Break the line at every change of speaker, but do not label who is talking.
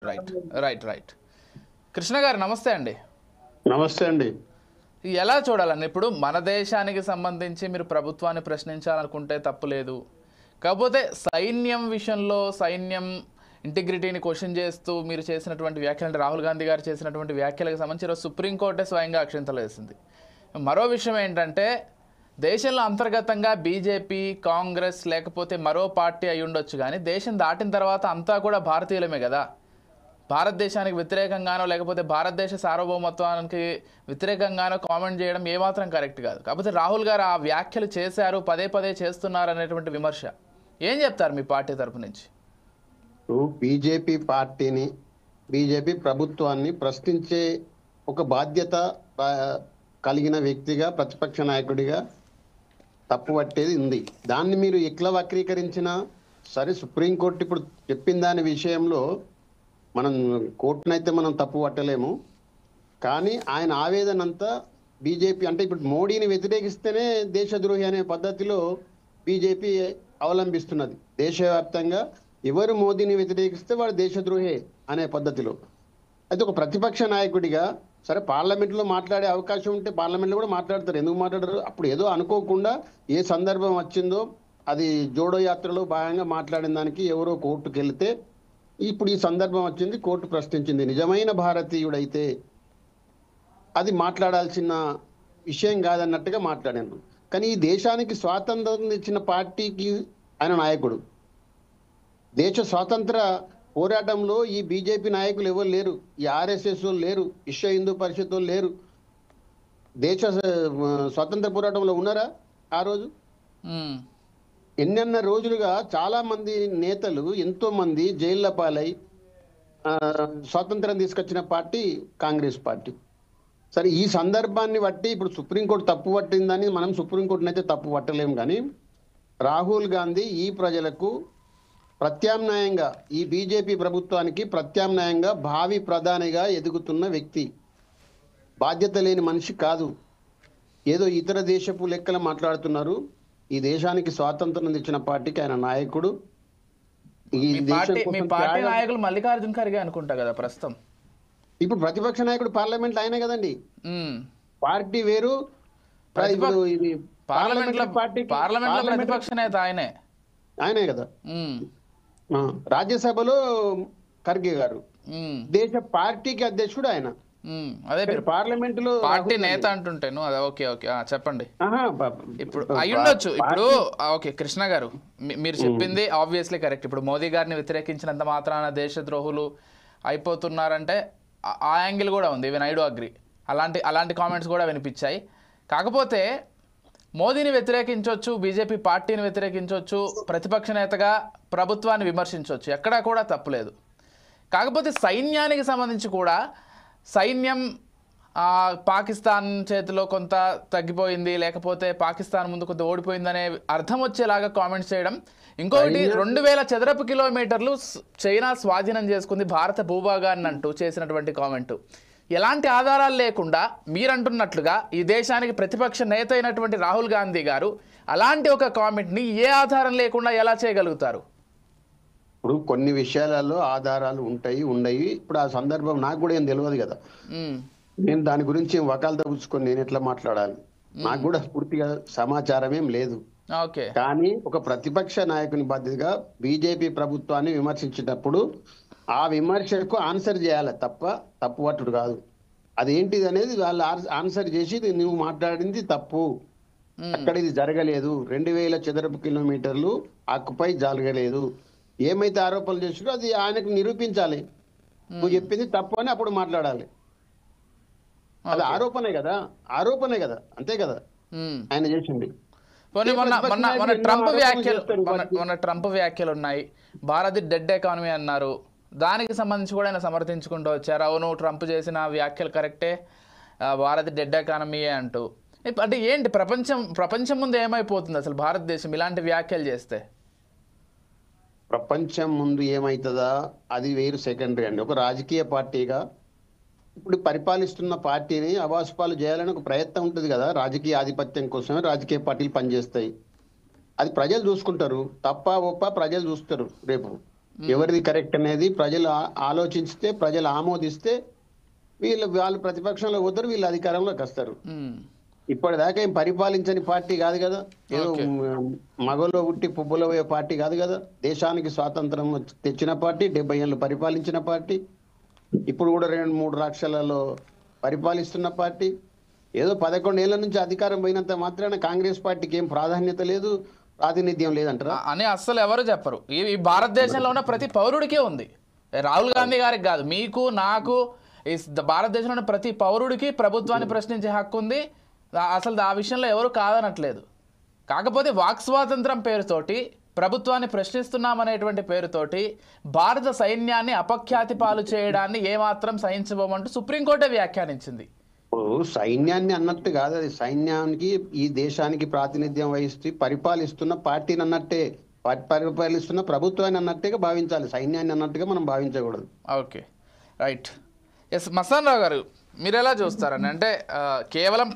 Right right right Krishna గారు నమస్తే అండి.
నమస్తే అండి.
ఎలా చూడాలండి ఇప్పుడు మన దేశానికి సంబంధించి మీరు ప్రభుత్వాన్ని ప్రశ్నించాలనుకుంటే తప్పు లేదు. కాకపోతే సైన్యం విషయంలో సైన్యం ఇంటిగ్రిటీని క్వశ్చన్ చేస్తూ మీరు చేసినటువంటి వ్యాఖ్యలు అంటే రాహుల్ గాంధీ గారు చేసినటువంటి వ్యాఖ్యలకు సంబంధించి ఈరోజు సుప్రీంకోర్టే స్వయంగా అక్షింతలు వేసింది. మరో విషయం ఏంటంటే దేశంలో అంతర్గతంగా బీజేపీ కాంగ్రెస్ లేకపోతే మరో పార్టీ అయి ఉండొచ్చు, కానీ దేశం దాటిన తర్వాత అంతా కూడా భారతీయులమే కదా. భారతదేశానికి వ్యతిరేకంగానో లేకపోతే భారతదేశ సార్వభౌమత్వానికి వ్యతిరేకంగానో కామెంట్ చేయడం ఏమాత్రం కరెక్ట్ కాదు. కాకపోతే రాహుల్ గారు ఆ వ్యాఖ్యలు చేశారు, పదే పదే చేస్తున్నారు అనేటువంటి విమర్శ. ఏం చెప్తారు మీ పార్టీ తరపు నుంచి?
బీజేపీ పార్టీని బీజేపీ ప్రభుత్వాన్ని ప్రశ్నించే ఒక బాధ్యత కలిగిన వ్యక్తిగా ప్రతిపక్ష నాయకుడిగా తప్పు పట్టేది ఉంది. దాన్ని మీరు ఎట్లా వక్రీకరించినా సరే, సుప్రీంకోర్టు ఇప్పుడు చెప్పిన దాని విషయంలో మనం కోర్టునైతే మనం తప్పు పట్టలేము. కానీ ఆయన ఆవేదన అంతా బీజేపీ అంటే ఇప్పుడు మోడీని వ్యతిరేకిస్తేనే దేశద్రోహి అనే పద్ధతిలో బీజేపీ అవలంబిస్తున్నది. దేశవ్యాప్తంగా ఎవరు మోదీని వ్యతిరేకిస్తే వాడు దేశద్రోహే అనే పద్ధతిలో. అయితే ఒక ప్రతిపక్ష నాయకుడిగా సరే పార్లమెంట్లో మాట్లాడే అవకాశం ఉంటే పార్లమెంట్లో కూడా మాట్లాడతారు. ఎందుకు మాట్లాడరు? అప్పుడు ఏదో అనుకోకుండా ఏ సందర్భం వచ్చిందో అది జోడో యాత్రలో భాగంగా మాట్లాడిన దానికి ఎవరో కోర్టుకు వెళితే ఇప్పుడు ఈ సందర్భం వచ్చింది, కోర్టు ప్రశ్నించింది. నిజమైన భారతీయుడైతే అది మాట్లాడాల్సిన విషయం కాదన్నట్టుగా మాట్లాడాను. కానీ ఈ దేశానికి స్వాతంత్రం ఇచ్చిన పార్టీకి ఆయన నాయకుడు. దేశ స్వాతంత్ర పోరాటంలో ఈ బీజేపీ నాయకులు ఎవరు లేరు, ఈ ఆర్ఎస్ఎస్ వాళ్ళు లేరు, విశ్వ హిందూ పరిషత్ వాళ్ళు లేరు. దేశ స్వాతంత్ర పోరాటంలో ఉన్నారా ఆ రోజు? ఎన్నెన్న రోజులుగా చాలా మంది నేతలు ఎంతో మంది జైళ్ల పాలై స్వాతంత్రం తీసుకొచ్చిన పార్టీ కాంగ్రెస్ పార్టీ. సరే ఈ సందర్భాన్ని బట్టి ఇప్పుడు సుప్రీంకోర్టు తప్పు పట్టిందని మనం సుప్రీంకోర్టుని అయితే తప్పు పట్టలేము. కానీ రాహుల్ గాంధీ ఈ ప్రజలకు ప్రత్యామ్నాయంగా ఈ బీజేపీ ప్రభుత్వానికి ప్రత్యామ్నాయంగా భావి ప్రధానిగా ఎదుగుతున్న వ్యక్తి, బాధ్యత లేని మనిషి కాదు. ఏదో ఇతర దేశపు లెక్కలు మాట్లాడుతున్నారు. ఈ దేశానికి స్వాతంత్రం తెచ్చిన పార్టీకి ఆయన నాయకుడు.
మీ పార్టీ నాయకులు మల్లికార్జున ఖర్గే అనుకుంటా కదా ప్రస్తుతం.
ఇప్పుడు ప్రతిపక్ష నాయకుడు పార్లమెంట్ ఆయనే కదండి. పార్టీ వేరు, ఇది
పార్లమెంట్ ప్రతిపక్ష నేత ఆయనే
కదా. రాజ్యసభలో ఖర్గే గారు, దేశ పార్టీకి అధ్యక్షుడు ఆయన.
అదే
పార్లమెంట్ లో
పార్టీ నేత అంటుంటాను. అదే ఓకే ఓకే చెప్పండి. ఇప్పుడు అయ్యుండొచ్చు. ఇప్పుడు ఓకే కృష్ణ గారు మీరు చెప్పింది ఆబ్వియస్లీ కరెక్ట్. ఇప్పుడు మోదీ గారిని వ్యతిరేకించినంత మాత్రాన దేశద్రోహులు అయిపోతున్నారంటే ఆ యాంగిల్ కూడా ఉంది. Even I do agree. అలాంటి కామెంట్స్ కూడా వినిపించాయి. కాకపోతే మోదీని వ్యతిరేకించవచ్చు, బీజేపీ పార్టీని వ్యతిరేకించవచ్చు, ప్రతిపక్ష నేతగా ప్రభుత్వాన్ని విమర్శించవచ్చు, ఎక్కడా కూడా తప్పులేదు. కాకపోతే సైన్యానికి సంబంధించి కూడా సైన్యం పాకిస్తాన్ చేతిలో కొంత తగ్గిపోయింది, లేకపోతే పాకిస్తాన్ ముందు కొంత ఓడిపోయిందనే అర్థం వచ్చేలాగా కామెంట్స్ చేయడం. ఇంకొకటి 2000 చదరపు కిలోమీటర్లు చైనా స్వాధీనం చేసుకుంది భారత భూభాగాన్ని అంటూ చేసినటువంటి కామెంటు. ఎలాంటి ఆధారాలు లేకుండా మీరంటున్నట్లుగా ఈ దేశానికి ప్రతిపక్ష నేత అయినటువంటి రాహుల్ గాంధీ గారు అలాంటి ఒక కామెంట్ని ఏ ఆధారం లేకుండా ఎలా చేయగలుగుతారు?
ఇప్పుడు కొన్ని విషయాలలో ఆధారాలు ఉండయి. ఇప్పుడు ఆ సందర్భం నాకు కూడా ఏం తెలియదు కదా. నేను దాని గురించి వకాలత పుచ్చుకొని నేను ఎట్లా మాట్లాడాలి? నాకు కూడా పూర్తిగా సమాచారం ఏం లేదు. కానీ ఒక ప్రతిపక్ష నాయకుని బాధ్యతగా బీజేపీ ప్రభుత్వాన్ని విమర్శించేటప్పుడు ఆ విమర్శకు ఆన్సర్ చేయాలి తప్ప తప్పు పట్టుడు కాదు. అదేంటిది అనేది వాళ్ళు ఆన్సర్ చేసి నువ్వు మాట్లాడింది తప్పు, అక్కడ ఇది జరగలేదు, 2000 చదరపు కిలోమీటర్లు ఆక్యుపై జరగలేదు, ఏమైతే ఆరోపణలు చేసినో అది ఆయనకు నిరూపించాలి. నువ్వు చెప్పింది తప్పు అని అప్పుడు మాట్లాడాలి. అది ఆరోపణే కదా, అంతే కదా ఆయన చేసింది.
మన ట్రంప్ వ్యాఖ్యలు ఉన్నాయి. భారత్ డెడ్ ఎకానమీ అన్నారు. దానికి సంబంధించి కూడా ఆయన సమర్థించుకుంటూ వచ్చారు. అవును, ట్రంప్ చేసిన వ్యాఖ్యలు కరెక్టే, భారత్ డెడ్ ఎకానమీయే అంటూ. అంటే ఏంటి ప్రపంచం ముందు ఏమైపోతుంది అసలు భారతదేశం ఇలాంటి వ్యాఖ్యలు చేస్తే?
ప్రపంచం ముందు ఏమవుతుందా అది వేరు, సెకండరీ అండి. ఒక రాజకీయ పార్టీగా ఇప్పుడు పరిపాలిస్తున్న పార్టీని అవాసుపాలు చేయాలని ఒక ప్రయత్నం ఉంటుంది కదా. రాజకీయ ఆధిపత్యం కోసమే రాజకీయ పార్టీలు పనిచేస్తాయి. అది ప్రజలు చూసుకుంటారు. తప్ప ఒప్ప ప్రజలు చూస్తారు రేపు. ఎవరిది కరెక్ట్ అనేది ప్రజలు ఆలోచిస్తే, ప్రజలు ఆమోదిస్తే వాళ్ళు ప్రతిపక్షంలో పోతారు, వీళ్ళు అధికారంలోకి వస్తారు. ఇప్పటిదాకా ఏం పరిపాలించని పార్టీ కాదు కదా, ఏదో మగలో ఉట్టి పువ్వులో పోయే పార్టీ కాదు కదా. దేశానికి స్వాతంత్రం తెచ్చిన పార్టీ, 70 ఏళ్ళు పరిపాలించిన పార్టీ, ఇప్పుడు కూడా 2-3 రాష్ట్రాలలో పరిపాలిస్తున్న పార్టీ. ఏదో 11 ఏళ్ల నుంచి అధికారం పోయినంత మాత్రాన కాంగ్రెస్ పార్టీకి ఏం ప్రాధాన్యత లేదు, ప్రాతినిధ్యం లేదంటారా
అని అస్సలు ఎవరు చెప్పరు. ఈ భారతదేశంలో ఉన్న ప్రతి పౌరుడికే ఉంది, రాహుల్ గాంధీ గారికి కాదు, మీకు నాకు. ఈ భారతదేశంలో ఉన్న ప్రతి పౌరుడికి ప్రభుత్వాన్ని ప్రశ్నించే హక్కు ఉంది. అసలు ఆ విషయంలో ఎవరు కాదనట్లేదు. కాకపోతే వాక్ స్వాతంత్రం పేరుతోటి ప్రభుత్వాన్ని ప్రశ్నిస్తున్నామనేటువంటి పేరుతోటి భారత సైన్యాన్ని అపఖ్యాతి పాలు చేయడాన్ని ఏమాత్రం సహించబోమంటూ సుప్రీంకోర్టే వ్యాఖ్యానించింది.
సైన్యాన్ని అన్నట్టు కాదు, అది సైన్యానికి ఈ దేశానికి ప్రాతినిధ్యం వహిస్తూ పరిపాలిస్తున్న పార్టీని అన్నట్టే, పరిపాలిస్తున్న ప్రభుత్వాన్ని అన్నట్టుగా భావించాలి, సైన్యాన్ని అన్నట్టుగా మనం భావించకూడదు.
Okay, right. Yes, Mastan Rao garu, మీరు ఎలా చూస్తారని అంటే కేవలం